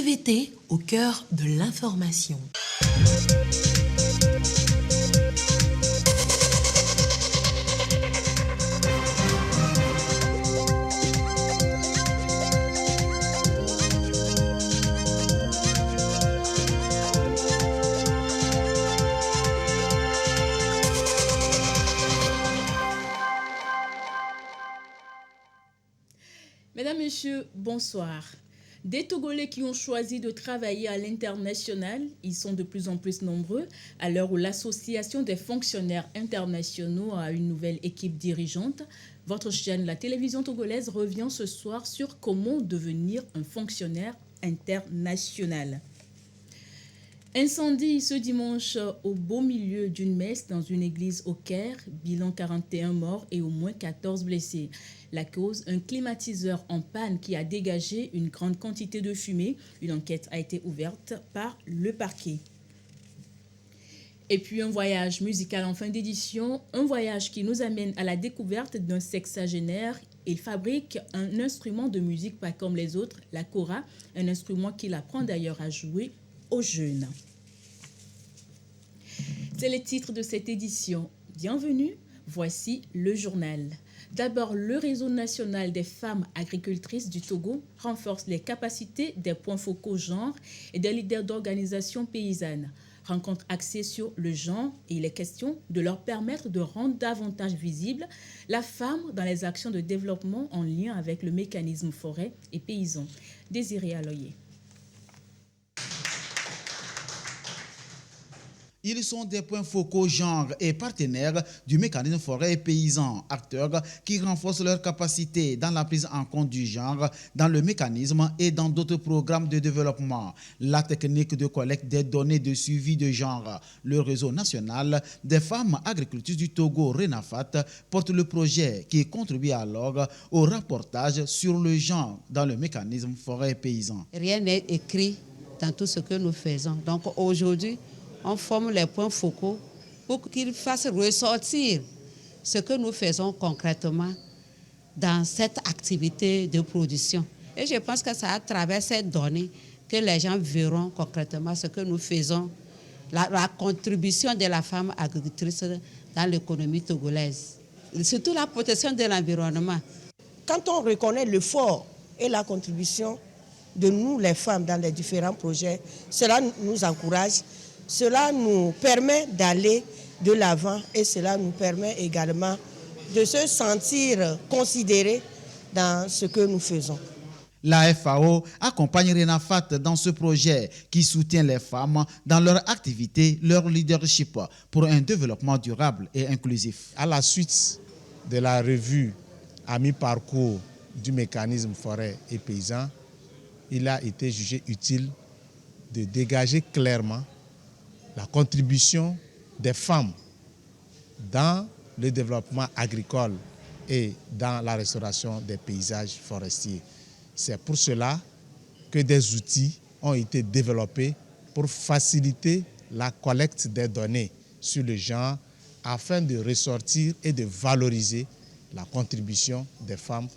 TVT au cœur de l'information. Mesdames, Messieurs, bonsoir. Des Togolais qui ont choisi de travailler à l'international, ils sont de plus en plus nombreux à l'heure où l'Association des fonctionnaires internationaux a une nouvelle équipe dirigeante. Votre chaîne, la télévision togolaise, revient ce soir sur comment devenir un fonctionnaire international. Incendie ce dimanche au beau milieu d'une messe dans une église au Caire, bilan 41 morts et au moins 14 blessés. La cause, un climatiseur en panne qui a dégagé une grande quantité de fumée. Une enquête a été ouverte par le parquet. Et puis un voyage musical en fin d'édition, un voyage qui nous amène à la découverte d'un sexagénaire. Il fabrique un instrument de musique pas comme les autres, la kora, un instrument qu'il apprend d'ailleurs à jouer aux jeunes. C'est le titre de cette édition. Bienvenue, voici le journal. D'abord, le réseau national des femmes agricultrices du Togo renforce les capacités des points focaux genre et des leaders d'organisations paysannes. Rencontre axée sur le genre et il est question de leur permettre de rendre davantage visible la femme dans les actions de développement en lien avec le mécanisme forêt et paysan. Désiré Aloyer. Ils sont des points focaux genre et partenaires du mécanisme forêt et paysan, acteurs qui renforcent leurs capacités dans la prise en compte du genre, dans le mécanisme et dans d'autres programmes de développement. La technique de collecte des données de suivi de genre, le réseau national des femmes agricultrices du Togo, RENAFAT, porte le projet qui contribue alors au rapportage sur le genre dans le mécanisme forêt et paysan. Rien n'est écrit dans tout ce que nous faisons. Donc aujourd'hui, on forme les points focaux pour qu'ils fassent ressortir ce que nous faisons concrètement dans cette activité de production. Et je pense que c'est à travers ces données que les gens verront concrètement ce que nous faisons, la contribution de la femme agricultrice dans l'économie togolaise. Surtout la protection de l'environnement. Quand on reconnaît l'effort et la contribution de nous, les femmes, dans les différents projets, cela nous encourage. Cela nous permet d'aller de l'avant et cela nous permet également de se sentir considérés dans ce que nous faisons. La FAO accompagne RENAFAT dans ce projet qui soutient les femmes dans leur activité, leur leadership pour un développement durable et inclusif. À la suite de la revue à mi-parcours du mécanisme forêt et paysan, il a été jugé utile de dégager clairement la contribution des femmes dans le développement agricole et dans la restauration des paysages forestiers. C'est pour cela que des outils ont été développés pour faciliter la collecte des données sur le genre afin de ressortir et de valoriser la contribution des femmes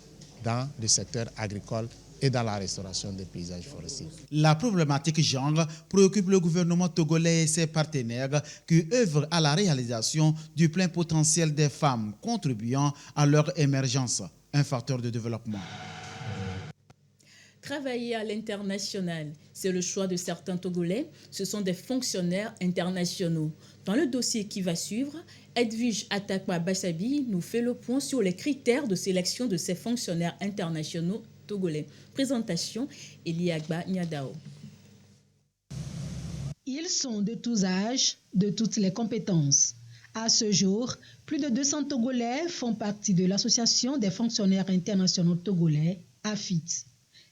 dans le secteur agricole et dans la restauration des paysages forestiers. La problématique genre préoccupe le gouvernement togolais et ses partenaires qui œuvrent à la réalisation du plein potentiel des femmes, contribuant à leur émergence, un facteur de développement. Travailler à l'international, c'est le choix de certains Togolais. Ce sont des fonctionnaires internationaux. Dans le dossier qui va suivre, Edwige Atakwa Bassabi nous fait le point sur les critères de sélection de ces fonctionnaires internationaux togolais. Présentation, Eliagba Nyadao. Ils sont de tous âges, de toutes les compétences. À ce jour, plus de 200 Togolais font partie de l'Association des fonctionnaires internationaux togolais, AFIT.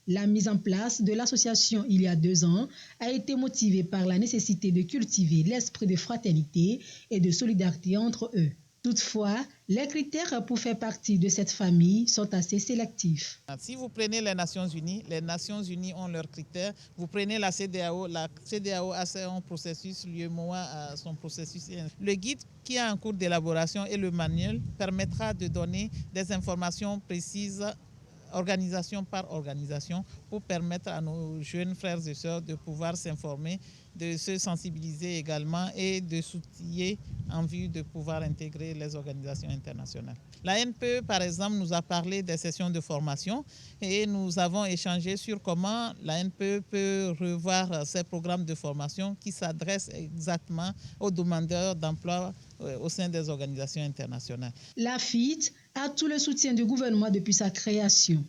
La mise en place de l'association il y a 2 ans a été motivée par la nécessité de cultiver l'esprit de fraternité et de solidarité entre eux. Toutefois, les critères pour faire partie de cette famille sont assez sélectifs. Si vous prenez les Nations Unies ont leurs critères. Vous prenez la CEDEAO a son processus, l'UEMOA a son processus. Le guide qui est en cours d'élaboration et le manuel permettra de donner des informations précises organisation par organisation, pour permettre à nos jeunes frères et sœurs de pouvoir s'informer, de se sensibiliser également et de s'outiller en vue de pouvoir intégrer les organisations internationales. La NPE, par exemple, nous a parlé des sessions de formation et nous avons échangé sur comment la NPE peut revoir ses programmes de formation qui s'adressent exactement aux demandeurs d'emploi au sein des organisations internationales. La FIT a tout le soutien du gouvernement depuis sa création.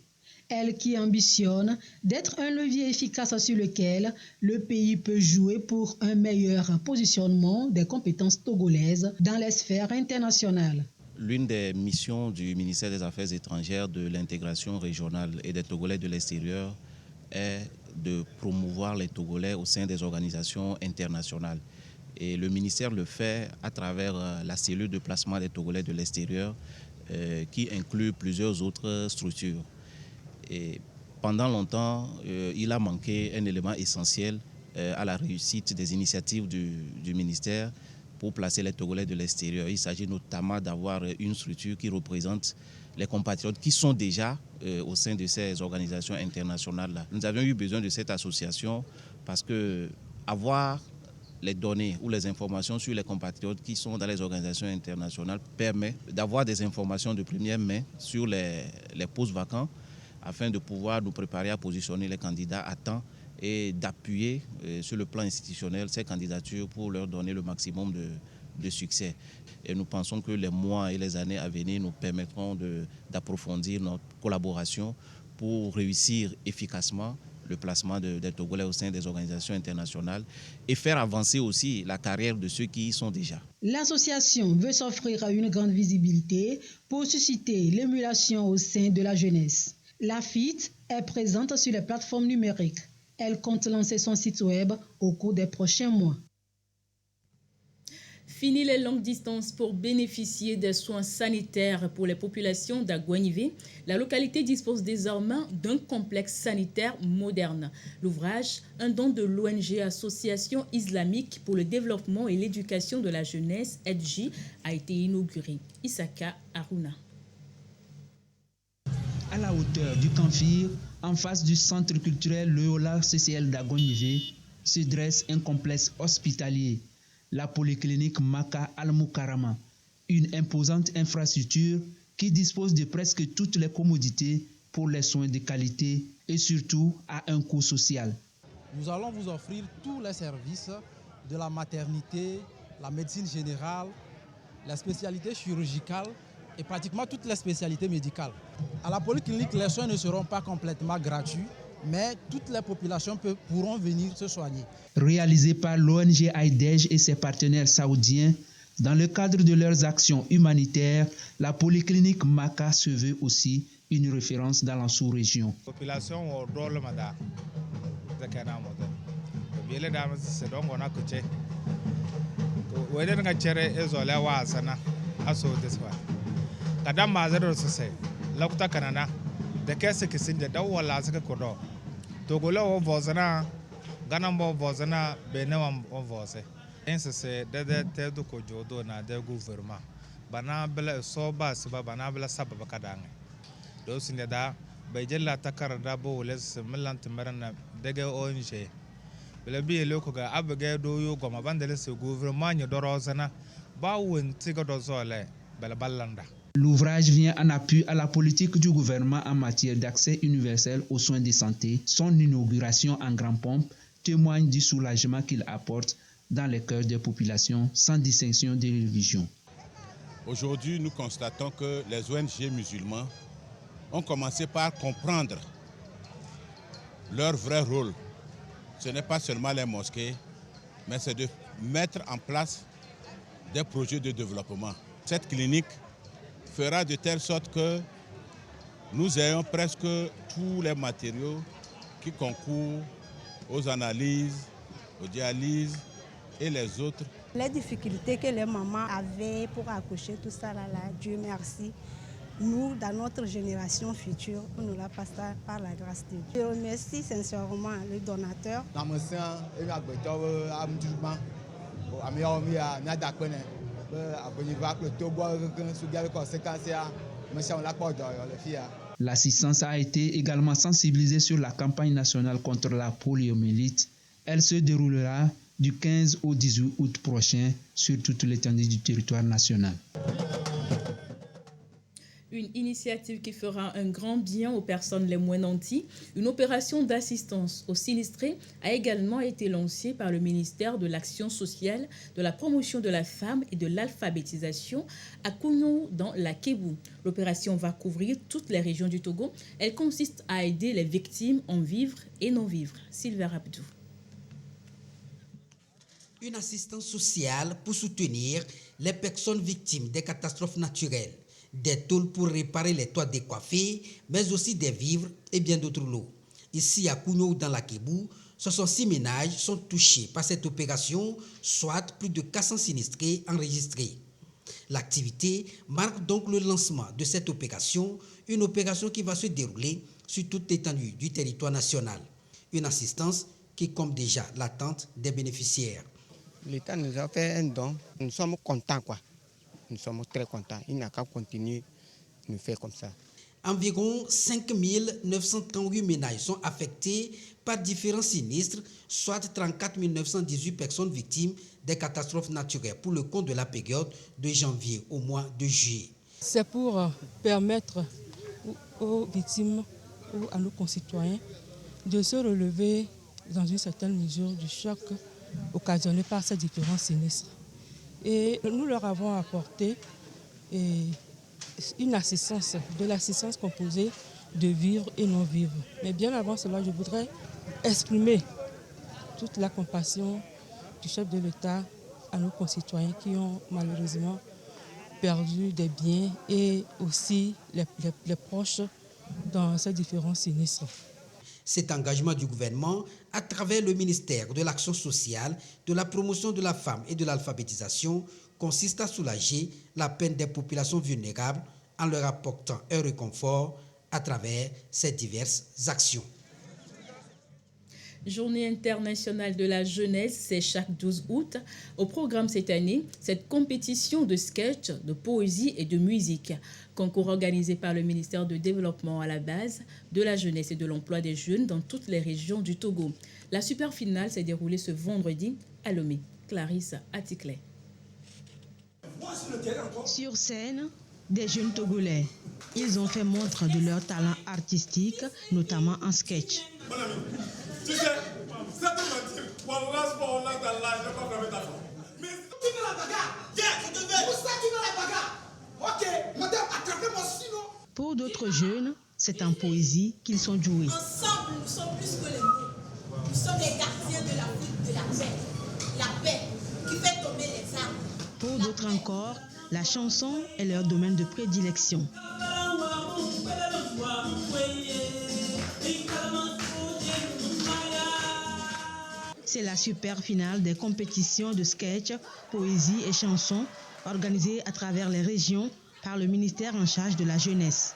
Elle qui ambitionne d'être un levier efficace sur lequel le pays peut jouer pour un meilleur positionnement des compétences togolaises dans les sphères internationales. L'une des missions du ministère des Affaires étrangères, de l'intégration régionale et des Togolais de l'extérieur est de promouvoir les Togolais au sein des organisations internationales. Et le ministère le fait à travers la cellule de placement des Togolais de l'extérieur qui inclut plusieurs autres structures. Et pendant longtemps, il a manqué un élément essentiel à la réussite des initiatives du ministère pour placer les Togolais de l'extérieur. Il s'agit notamment d'avoir une structure qui représente les compatriotes qui sont déjà au sein de ces organisations internationales-là. Nous avions eu besoin de cette association parce que avoir les données ou les informations sur les compatriotes qui sont dans les organisations internationales permet d'avoir des informations de première main sur les postes vacants afin de pouvoir nous préparer à positionner les candidats à temps et d'appuyer sur le plan institutionnel ces candidatures pour leur donner le maximum de succès. Et nous pensons que les mois et les années à venir nous permettront d'approfondir notre collaboration pour réussir efficacement le placement des Togolais au sein des organisations internationales et faire avancer aussi la carrière de ceux qui y sont déjà. L'association veut s'offrir à une grande visibilité pour susciter l'émulation au sein de la jeunesse. La FIT est présente sur les plateformes numériques. Elle compte lancer son site web au cours des prochains mois. Fini les longues distances pour bénéficier des soins sanitaires pour les populations d'Aguanivé. La localité dispose désormais d'un complexe sanitaire moderne. L'ouvrage, un don de l'ONG Association islamique pour le développement et l'éducation de la jeunesse, EDJ, a été inauguré. Isaka Aruna. À la hauteur du Camphire, en face du centre culturel Loyola CCL d'Aguanivé, se dresse un complexe hospitalier, la polyclinique Maka Al-Moukarama, une imposante infrastructure qui dispose de presque toutes les commodités pour les soins de qualité et surtout à un coût social. Nous allons vous offrir tous les services de la maternité, la médecine générale, la spécialité chirurgicale et pratiquement toutes les spécialités médicales. À la polyclinique, les soins ne seront pas complètement gratuits, mais toutes les populations pourront venir se soigner. Réalisé par l'ONG AIDEJ et ses partenaires saoudiens, dans le cadre de leurs actions humanitaires, la polyclinique Maka se veut aussi une référence dans la sous-région. Kadam mazaro sose lakuta kanana de kese kisinde da wala saka kodo togola o vozana ganambo vozana benewam o voze ensese de tedu ko jodo na de gouvernement bana bela so bas bana bela sababa kadange do sinde da bejella takarda bo les milant marana dege ONG bela bi loko ga abage do yo goma bandele se gouvernement ni dorozana ba won tigo do zole bela ballanda. L'ouvrage vient en appui à la politique du gouvernement en matière d'accès universel aux soins de santé. Son inauguration en grande pompe témoigne du soulagement qu'il apporte dans les cœurs des populations sans distinction de religion. Aujourd'hui, nous constatons que les ONG musulmans ont commencé par comprendre leur vrai rôle. Ce n'est pas seulement les mosquées, mais c'est de mettre en place des projets de développement. Cette clinique fera de telle sorte que nous ayons presque tous les matériaux qui concourent aux analyses, aux dialyses et les autres. Les difficultés que les mamans avaient pour accoucher, tout ça, là, Dieu merci. Nous, dans notre génération future, on nous la passera par la grâce de Dieu. Je remercie sincèrement le donateur. L'assistance a été également sensibilisée sur la campagne nationale contre la poliomyélite. Elle se déroulera du 15 au 18 août prochain sur toute l'étendue du territoire national. Une initiative qui fera un grand bien aux personnes les moins nanties. Une opération d'assistance aux sinistrés a également été lancée par le ministère de l'Action sociale, de la promotion de la femme et de l'alphabétisation à Kounou dans la Kébou. L'opération va couvrir toutes les régions du Togo. Elle consiste à aider les victimes en vivre et non-vivre. Sylvain Abdou. Une assistance sociale pour soutenir les personnes victimes des catastrophes naturelles. Des tôles pour réparer les toits décoiffés, mais aussi des vivres et bien d'autres lots. Ici à Kounou dans la Kébou, 66 ménages sont touchés par cette opération, soit plus de 400 sinistrés enregistrés. L'activité marque donc le lancement de cette opération, une opération qui va se dérouler sur toute l'étendue du territoire national. Une assistance qui comble déjà l'attente des bénéficiaires. L'État nous a fait un don, nous sommes contents quoi. Nous sommes très contents. Il n'a qu'à continuer de nous faire comme ça. Environ 5 938 ménages sont affectés par différents sinistres, soit 34 918 personnes victimes des catastrophes naturelles pour le compte de la période de janvier au mois de juillet. C'est pour permettre aux victimes ou à nos concitoyens de se relever dans une certaine mesure du choc occasionné par ces différents sinistres. Et nous leur avons apporté une assistance, de l'assistance composée de vivre et non-vivre. Mais bien avant cela, je voudrais exprimer toute la compassion du chef de l'État à nos concitoyens qui ont malheureusement perdu des biens et aussi les proches dans ces différents sinistres. Cet engagement du gouvernement, à travers le ministère de l'Action sociale, de la promotion de la femme et de l'alphabétisation, consiste à soulager la peine des populations vulnérables en leur apportant un réconfort à travers ces diverses actions. Journée internationale de la jeunesse, c'est chaque 12 août. Au programme cette année, cette compétition de sketch, de poésie et de musique. Concours organisé par le ministère de Développement à la base, de la jeunesse et de l'emploi des jeunes dans toutes les régions du Togo. La super finale s'est déroulée ce vendredi à Lomé. Clarisse Atikle. Sur scène, des jeunes Togolais. Ils ont fait montre de leur talent artistique, notamment en sketch. Tu sais, ça te mentir. Wallah, on l'a dans l'âge, je ne vais pas fermer ta femme. Mais tu veux la bagarre? Viens, je te veux. Où ça, tu veux la bagarre? Ok, madame, attrapez-moi sinon. Pour d'autres jeunes, c'est en poésie qu'ils sont doués. Ensemble, nous sommes plus que les mots. Nous sommes les gardiens de l'Afrique de la paix. La paix qui fait tomber les armes. Pour d'autres encore, la chanson est leur domaine de prédilection. C'est la super finale des compétitions de sketch, poésie et chansons organisées à travers les régions par le ministère en charge de la jeunesse.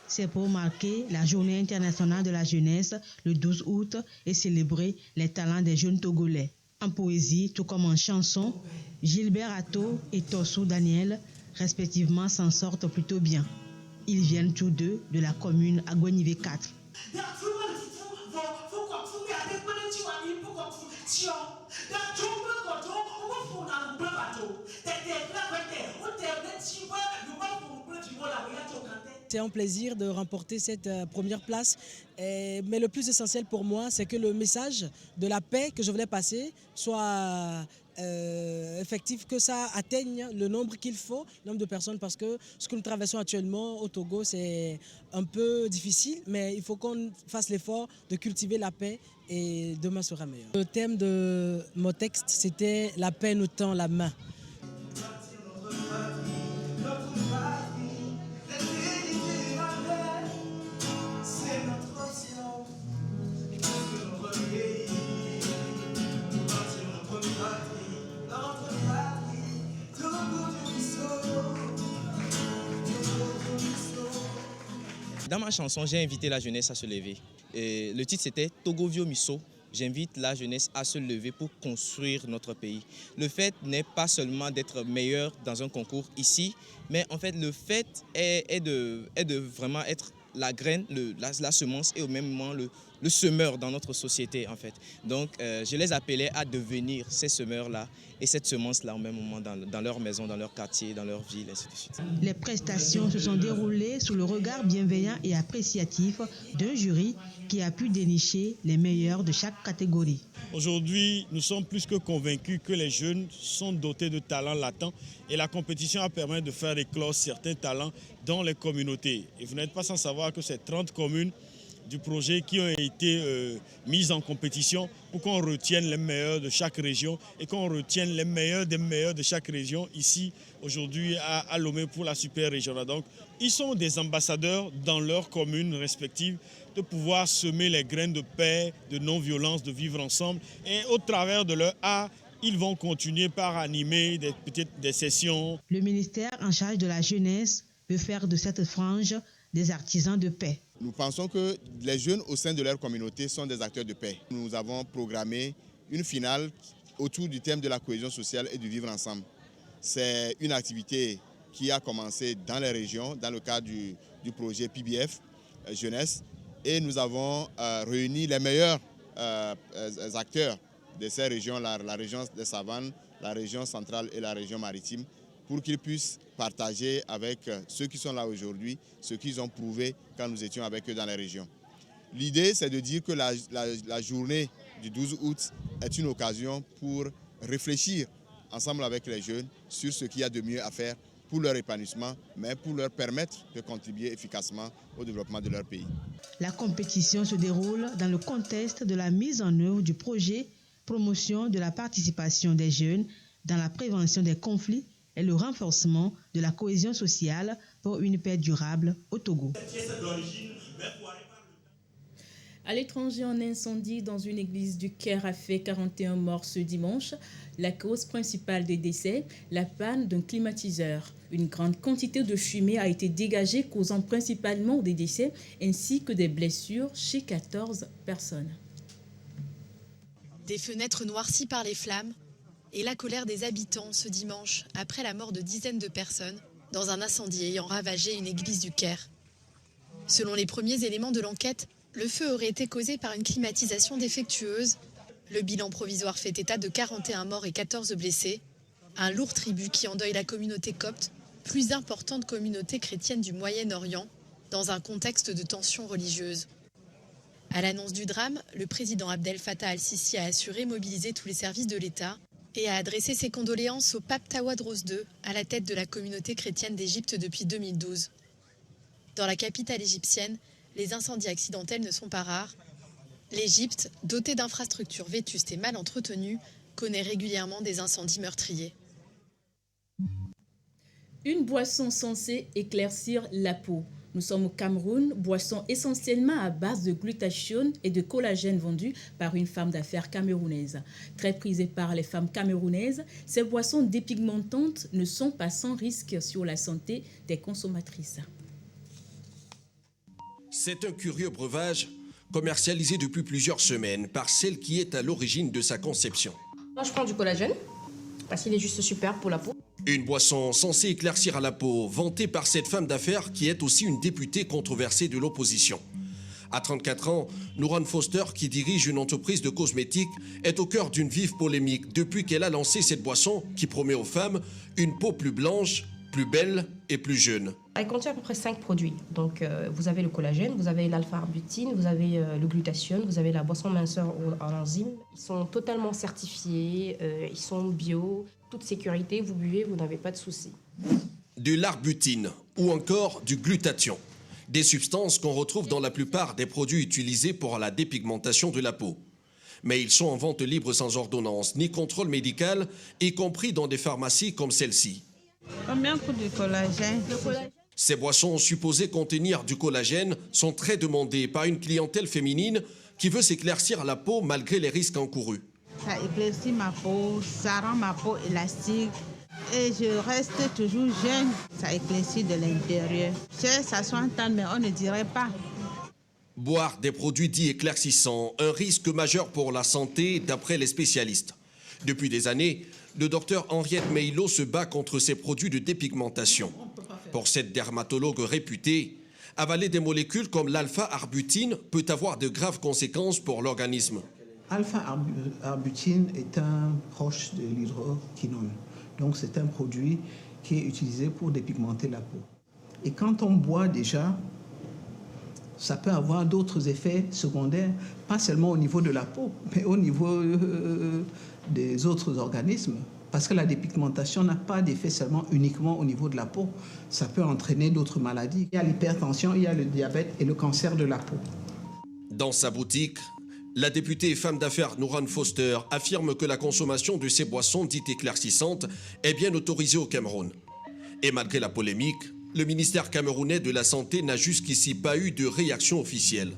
C'est pour marquer la Journée internationale de la jeunesse le 12 août et célébrer les talents des jeunes Togolais. En poésie, tout comme en chanson, Gilbert Atto et Tossou Daniel, respectivement, s'en sortent plutôt bien. Ils viennent tous deux de la commune Agonivé 4. C'est un plaisir de remporter cette première place. Mais le plus essentiel pour moi, c'est que le message de la paix que je voulais passer soit effectif, que ça atteigne le nombre qu'il faut, le nombre de personnes, parce que ce que nous traversons actuellement au Togo, c'est un peu difficile, mais il faut qu'on fasse l'effort de cultiver la paix et demain sera meilleur. Le thème de mon texte, c'était « La paix nous tend la main ». Dans ma chanson, j'ai invité la jeunesse à se lever. Et le titre, c'était Togo Vio Miso. J'invite la jeunesse à se lever pour construire notre pays. Le fait n'est pas seulement d'être meilleur dans un concours ici, mais en fait, le fait est de vraiment être la graine, la semence et au même moment le semeur dans notre société en fait. Donc je les appelais à devenir ces semeurs-là et cette semence-là au même moment dans leur maison, dans leur quartier, dans leur ville, ainsi de suite. Les prestations se sont déroulées sous le regard bienveillant et appréciatif d'un jury qui a pu dénicher les meilleurs de chaque catégorie. Aujourd'hui, nous sommes plus que convaincus que les jeunes sont dotés de talents latents et la compétition a permis de faire éclore certains talents dans les communautés. Et vous n'êtes pas sans savoir que ces 30 communes du projet qui ont été mises en compétition pour qu'on retienne les meilleurs de chaque région et qu'on retienne les meilleurs des meilleurs de chaque région ici aujourd'hui à Lomé pour la super région. Donc ils sont des ambassadeurs dans leurs communes respectives de pouvoir semer les graines de paix, de non-violence, de vivre ensemble et au travers de leur art, ils vont continuer par animer des sessions. Le ministère en charge de la jeunesse peut faire de cette frange des artisans de paix. Nous pensons que les jeunes au sein de leur communauté sont des acteurs de paix. Nous avons programmé une finale autour du thème de la cohésion sociale et du vivre ensemble. C'est une activité qui a commencé dans les régions, dans le cadre du projet PBF Jeunesse. Et nous avons réuni les meilleurs acteurs de ces régions, la région des Savanes, la région centrale et la région maritime, pour qu'ils puissent partager avec ceux qui sont là aujourd'hui, ce qu'ils ont prouvé quand nous étions avec eux dans les régions. L'idée, c'est de dire que la journée du 12 août est une occasion pour réfléchir ensemble avec les jeunes sur ce qu'il y a de mieux à faire pour leur épanouissement, mais pour leur permettre de contribuer efficacement au développement de leur pays. La compétition se déroule dans le contexte de la mise en œuvre du projet Promotion de la participation des jeunes dans la prévention des conflits et le renforcement de la cohésion sociale pour une paix durable au Togo. À l'étranger, un incendie dans une église du Caire a fait 41 morts ce dimanche. La cause principale des décès, la panne d'un climatiseur. Une grande quantité de fumée a été dégagée, causant principalement des décès ainsi que des blessures chez 14 personnes. Des fenêtres noircies par les flammes et la colère des habitants ce dimanche après la mort de dizaines de personnes dans un incendie ayant ravagé une église du Caire. Selon les premiers éléments de l'enquête, le feu aurait été causé par une climatisation défectueuse. Le bilan provisoire fait état de 41 morts et 14 blessés. Un lourd tribut qui endeuille la communauté copte, plus importante communauté chrétienne du Moyen-Orient, dans un contexte de tensions religieuses. À l'annonce du drame, le président Abdel Fattah al-Sisi a assuré mobiliser tous les services de l'État et a adressé ses condoléances au pape Tawadros II, à la tête de la communauté chrétienne d'Égypte depuis 2012. Dans la capitale égyptienne, les incendies accidentels ne sont pas rares. L'Égypte, dotée d'infrastructures vétustes et mal entretenues, connaît régulièrement des incendies meurtriers. Une boisson censée éclaircir la peau. Nous sommes au Cameroun, boisson essentiellement à base de glutathione et de collagène vendue par une femme d'affaires camerounaise. Très prisée par les femmes camerounaises, ces boissons dépigmentantes ne sont pas sans risque sur la santé des consommatrices. C'est un curieux breuvage commercialisé depuis plusieurs semaines par celle qui est à l'origine de sa conception. Moi, je prends du collagène parce qu'il est juste super pour la peau. Une boisson censée éclaircir à la peau, vantée par cette femme d'affaires qui est aussi une députée controversée de l'opposition. À 34 ans, Nouran Foster, qui dirige une entreprise de cosmétiques, est au cœur d'une vive polémique depuis qu'elle a lancé cette boisson qui promet aux femmes une peau plus blanche, plus belle et plus jeune. Elle contient à peu près 5 produits. Donc, vous avez le collagène, vous avez l'alpha-arbutin, vous avez le glutathione, vous avez la boisson minceur en enzymes. Ils sont totalement certifiés, ils sont bio, toute sécurité, vous buvez, vous n'avez pas de soucis. De l'arbutine ou encore du glutathion. Des substances qu'on retrouve dans la plupart des produits utilisés pour la dépigmentation de la peau. Mais ils sont en vente libre sans ordonnance ni contrôle médical, y compris dans des pharmacies comme celle-ci. Combien coûte du collagène? Ces boissons supposées contenir du collagène sont très demandées par une clientèle féminine qui veut s'éclaircir la peau malgré les risques encourus. Ça éclaircit ma peau, ça rend ma peau élastique et je reste toujours jeune. Ça éclaircit de l'intérieur. Ça s'entend, mais on ne dirait pas. Boire des produits dits éclaircissants, un risque majeur pour la santé d'après les spécialistes. Depuis des années, le docteur Henriette Meilo se bat contre ces produits de dépigmentation. Pour cette dermatologue réputée, Avaler des molécules comme l'alpha-arbutine peut avoir de graves conséquences pour l'organisme. Alpha-arbutine est un proche de l'hydroquinone. Donc c'est un produit qui est utilisé pour dépigmenter la peau. Et quand on boit déjà, ça peut avoir d'autres effets secondaires, pas seulement au niveau de la peau, mais au niveau des autres organismes. Parce que la dépigmentation n'a pas d'effet seulement uniquement au niveau de la peau. Ça peut entraîner d'autres maladies. Il y a l'hypertension, il y a le diabète et le cancer de la peau. Dans sa boutique, la députée et femme d'affaires Nouran Foster affirme que la consommation de ces boissons dites éclaircissantes est bien autorisée au Cameroun. Et malgré la polémique, le ministère camerounais de la Santé n'a jusqu'ici pas eu de réaction officielle.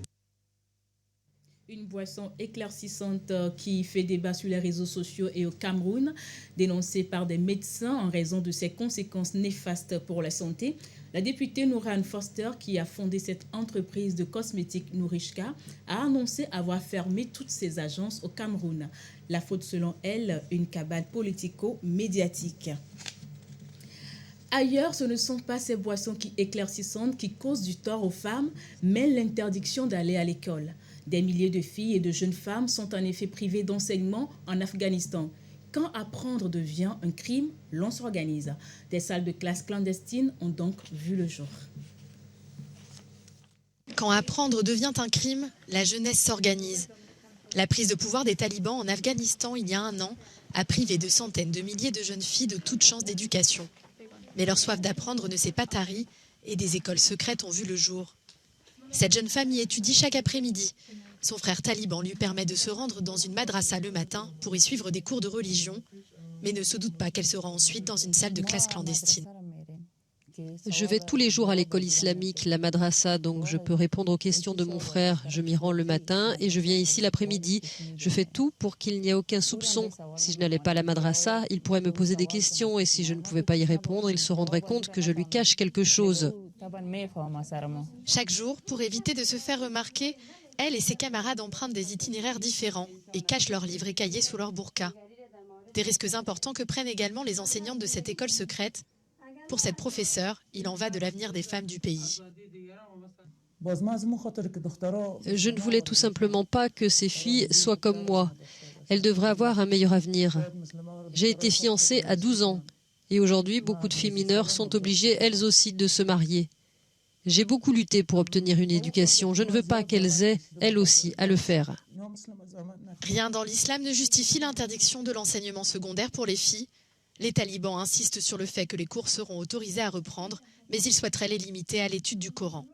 Une boisson éclaircissante qui fait débat sur les réseaux sociaux et au Cameroun, dénoncée par des médecins en raison de ses conséquences néfastes pour la santé. La députée Nouran Foster, qui a fondé cette entreprise de cosmétiques Nourishka, a annoncé avoir fermé toutes ses agences au Cameroun. La faute, selon elle, une cabale politico-médiatique. Ailleurs, ce ne sont pas ces boissons éclaircissantes qui causent du tort aux femmes, mais l'interdiction d'aller à l'école. Des milliers de filles et de jeunes femmes sont en effet privées d'enseignement en Afghanistan. Quand apprendre devient un crime, l'on s'organise. Des salles de classe clandestines ont donc vu le jour. Quand apprendre devient un crime, la jeunesse s'organise. La prise de pouvoir des talibans en Afghanistan il y a 1 an a privé de centaines de milliers de jeunes filles de toute chance d'éducation. Mais leur soif d'apprendre ne s'est pas tarie et des écoles secrètes ont vu le jour. Cette jeune femme y étudie chaque après-midi. Son frère taliban lui permet de se rendre dans une madrasa le matin pour y suivre des cours de religion, mais ne se doute pas qu'elle se rend ensuite dans une salle de classe clandestine. Je vais tous les jours à l'école islamique, la madrasa, donc je peux répondre aux questions de mon frère. Je m'y rends le matin et je viens ici l'après-midi. Je fais tout pour qu'il n'y ait aucun soupçon. Si je n'allais pas à la madrasa, il pourrait me poser des questions et si je ne pouvais pas y répondre, il se rendrait compte que je lui cache quelque chose. Chaque jour, pour éviter de se faire remarquer, elle et ses camarades empruntent des itinéraires différents et cachent leurs livres et cahiers sous leur burqa. Des risques importants que prennent également les enseignantes de cette école secrète. Pour cette professeure, il en va de l'avenir des femmes du pays. Je ne voulais tout simplement pas que ces filles soient comme moi. Elles devraient avoir un meilleur avenir. J'ai été fiancée à 12 ans et aujourd'hui, beaucoup de filles mineures sont obligées, elles aussi, de se marier. J'ai beaucoup lutté pour obtenir une éducation. Je ne veux pas qu'elles aient, elles aussi, à le faire. Rien dans l'islam ne justifie l'interdiction de l'enseignement secondaire pour les filles. Les talibans insistent sur le fait que les cours seront autorisés à reprendre, mais ils souhaiteraient les limiter à l'étude du Coran.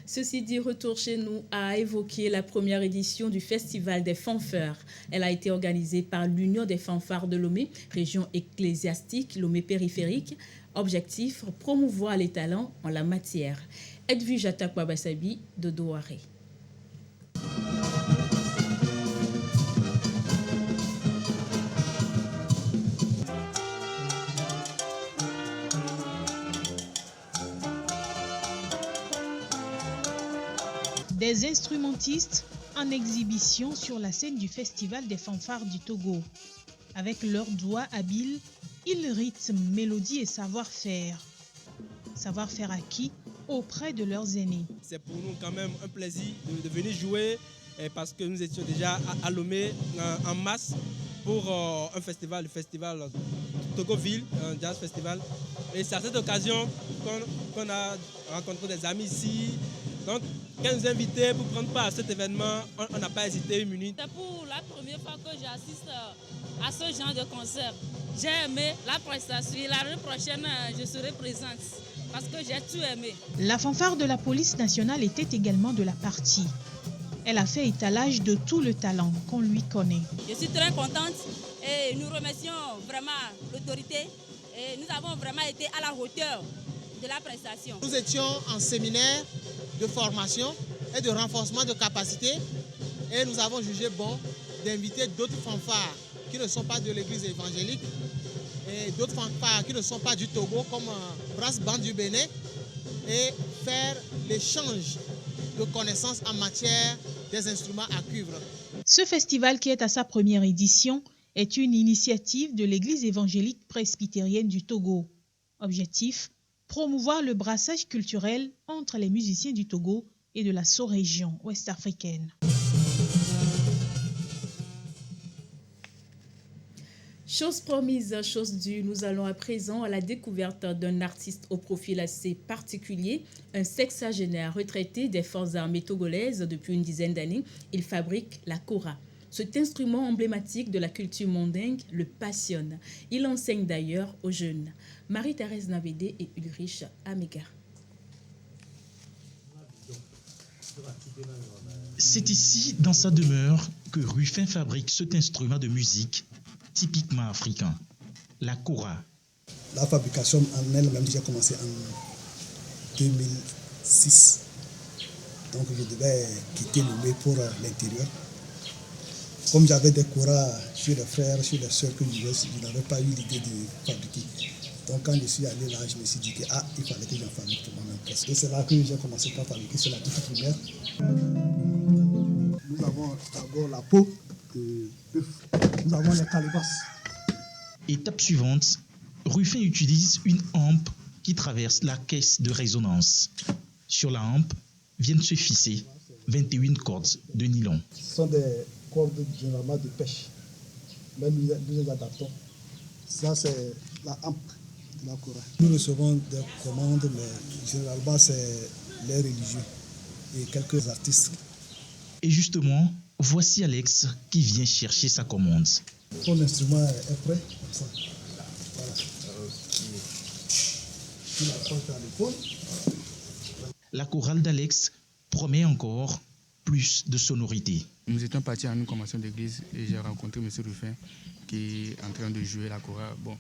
Ceci dit, retour chez nous a évoqué la première édition du Festival des fanfares. Elle a été organisée par l'Union des fanfares de Lomé, région ecclésiastique Lomé périphérique. Objectif, promouvoir les talents en la matière. Edwige Atakwabasabi de Douaré. Des instrumentistes en exhibition sur la scène du Festival des fanfares du Togo. Avec leurs doigts habiles, ils rythment mélodie et savoir-faire. Savoir-faire acquis auprès de leurs aînés. C'est pour nous quand même un plaisir de venir jouer parce que nous étions déjà à Lomé en masse pour un festival, le festival Togoville, un jazz festival. Et c'est à cette occasion qu'on a rencontré des amis ici. Donc, quand nous invités pour prendre part à cet événement, on n'a pas hésité 1 minute. C'est pour la première fois que j'assiste à ce genre de concert. J'ai aimé la prestation. L'année prochaine, je serai présente parce que j'ai tout aimé. La fanfare de la police nationale était également de la partie. Elle a fait étalage de tout le talent qu'on lui connaît. Je suis très contente et nous remercions vraiment l'autorité. Et nous avons vraiment été à la hauteur de la prestation. Nous étions en séminaire de formation et de renforcement de capacité et nous avons jugé bon d'inviter d'autres fanfares qui ne sont pas de l'église évangélique et d'autres fanfares qui ne sont pas du Togo comme Brass Band du Bénin et faire l'échange de connaissances en matière des instruments à cuivre. Ce festival qui est à sa première édition est une initiative de l'église évangélique presbytérienne du Togo. Objectif, promouvoir le brassage culturel entre les musiciens du Togo et de la sous-région ouest-africaine. Chose promise, chose due, nous allons à présent à la découverte d'un artiste au profil assez particulier, un sexagénaire retraité des forces armées togolaises depuis une dizaine d'années. Il fabrique la kora. Cet instrument emblématique de la culture mandingue le passionne. Il enseigne d'ailleurs aux jeunes. Marie-Thérèse Navédé et Ulrich Amega. C'est ici, dans sa demeure, que Rufin fabrique cet instrument de musique typiquement africain, la kora. La fabrication en elle-même, j'ai commencé en 2006. Donc je devais quitter le Mé pour l'intérieur. Comme j'avais des koras chez les frères, chez les soeurs que je n'avais pas eu l'idée de fabriquer. Donc quand je suis allé là, je me suis dit que il fallait que j'en fabrique pour moi-même. Et c'est là que j'ai commencé par fabriquer sur la toute première. Nous avons d'abord la peau de bœuf. Nous avons les calebasses. Étape suivante, Rufin utilise une hampe qui traverse la caisse de résonance. Sur la hampe viennent se fisser 21 cordes de nylon. Ce sont des cordes généralement de pêche. Mais nous les adaptons. Ça, c'est la hampe de la kora. Nous recevons des commandes, mais généralement, c'est les religieux et quelques artistes. Et justement, voici Alex qui vient chercher sa commande. Ton instrument est prêt, comme ça. Voilà. Tu l'approches à l'épaule. La chorale d'Alex promet encore plus de sonorité. Nous étions partis à une convention d'église et j'ai rencontré M. Rufin qui est en train de jouer la chorale. Bon,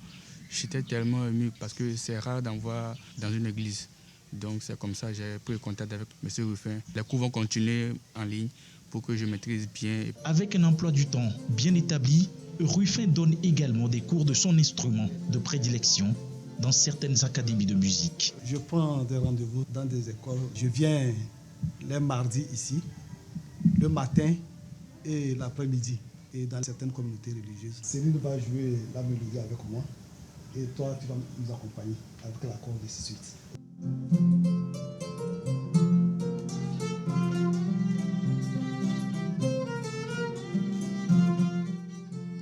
j'étais tellement ému parce que c'est rare d'en voir dans une église. Donc c'est comme ça que j'ai pris contact avec M. Rufin. Les cours vont continuer en ligne pour que je maîtrise bien. Avec un emploi du temps bien établi, Rufin donne également des cours de son instrument de prédilection dans certaines académies de musique. Je prends des rendez-vous dans des écoles. Je viens les mardis ici, le matin et l'après-midi, et dans certaines communautés religieuses. Céline va jouer la mélodie avec moi et toi, tu vas nous accompagner avec l'accord de ces suites.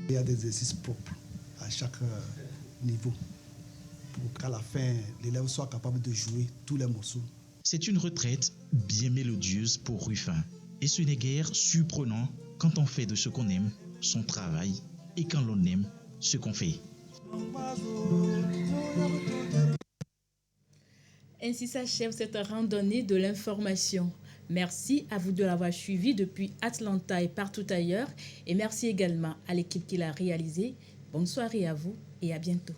Il y a des exercices propres à chaque niveau pour qu'à la fin, l'élève soit capable de jouer tous les morceaux. C'est une retraite bien mélodieuse pour Rufin. Et ce n'est guère surprenant quand on fait de ce qu'on aime son travail et quand l'on aime ce qu'on fait. Ainsi s'achève cette randonnée de l'information. Merci à vous de l'avoir suivi depuis Atlanta et partout ailleurs. Et merci également à l'équipe qui l'a réalisé. Bonne soirée à vous et à bientôt.